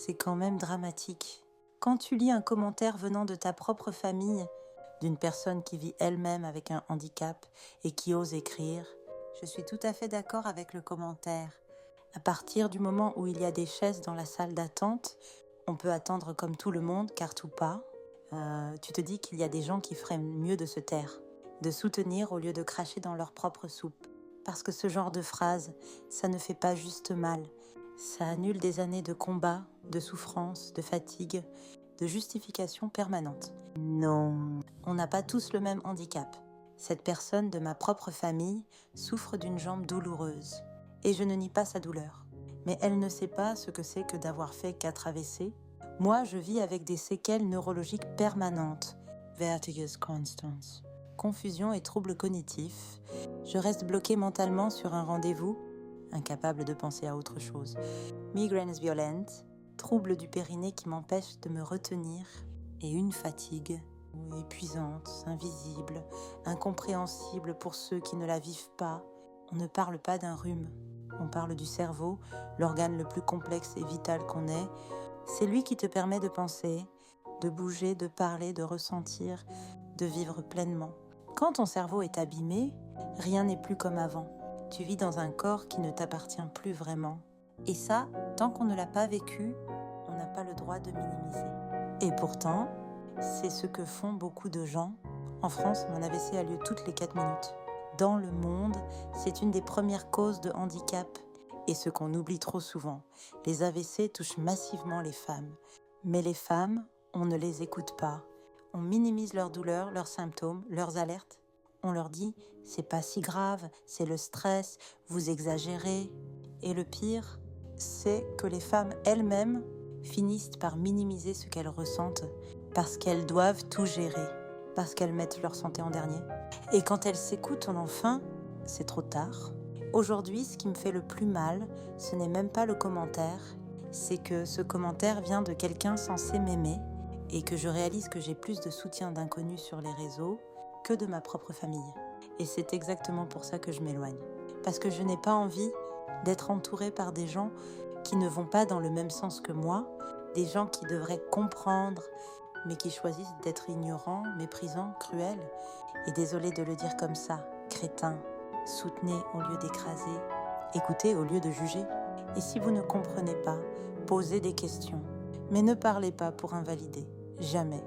c'est quand même dramatique. Quand tu lis un commentaire venant de ta propre famille, d'une personne qui vit elle-même avec un handicap et qui ose écrire, je suis tout à fait d'accord avec le commentaire. À partir du moment où il y a des chaises dans la salle d'attente, on peut attendre comme tout le monde, car tout pas. Tu te dis qu'il y a des gens qui feraient mieux de se taire, de soutenir au lieu de cracher dans leur propre soupe. Parce que ce genre de phrase, ça ne fait pas juste mal. Ça annule des années de combat, de souffrance, de fatigue, de justification permanente. Non, on n'a pas tous le même handicap. Cette personne de ma propre famille souffre d'une jambe douloureuse. Et je ne nie pas sa douleur. Mais elle ne sait pas ce que c'est que d'avoir fait 4 AVC. Moi, je vis avec des séquelles neurologiques permanentes. Vertigus constans. Confusion et troubles cognitifs. Je reste bloquée mentalement sur un rendez-vous, incapable de penser à autre chose. Migraines violentes, troubles du périnée qui m'empêchent de me retenir, et une fatigue épuisante, invisible, incompréhensible pour ceux qui ne la vivent pas. On ne parle pas d'un rhume, on parle du cerveau, l'organe le plus complexe et vital qu'on ait. C'est lui qui te permet de penser, de bouger, de parler, de ressentir, de vivre pleinement. Quand ton cerveau est abîmé, rien n'est plus comme avant. Tu vis dans un corps qui ne t'appartient plus vraiment. Et ça, tant qu'on ne l'a pas vécu, on n'a pas le droit de minimiser. Et pourtant, c'est ce que font beaucoup de gens. En France, mon AVC a lieu toutes les 4 minutes. Dans le monde, c'est une des premières causes de handicap. Et ce qu'on oublie trop souvent, les AVC touchent massivement les femmes. Mais les femmes, on ne les écoute pas. On minimise leurs douleurs, leurs symptômes, leurs alertes. On leur dit « c'est pas si grave, c'est le stress, vous exagérez ». Et le pire, c'est que les femmes elles-mêmes finissent par minimiser ce qu'elles ressentent parce qu'elles doivent tout gérer, parce qu'elles mettent leur santé en dernier. Et quand elles s'écoutent enfin, c'est trop tard. Aujourd'hui, ce qui me fait le plus mal, ce n'est même pas le commentaire, c'est que ce commentaire vient de quelqu'un censé m'aimer et que je réalise que j'ai plus de soutien d'inconnus sur les réseaux que de ma propre famille. Et c'est exactement pour ça que je m'éloigne. Parce que je n'ai pas envie d'être entourée par des gens qui ne vont pas dans le même sens que moi, des gens qui devraient comprendre, mais qui choisissent d'être ignorants, méprisants, cruels. Et désolée de le dire comme ça, crétins, soutenez au lieu d'écraser, écoutez au lieu de juger. Et si vous ne comprenez pas, posez des questions. Mais ne parlez pas pour invalider, jamais.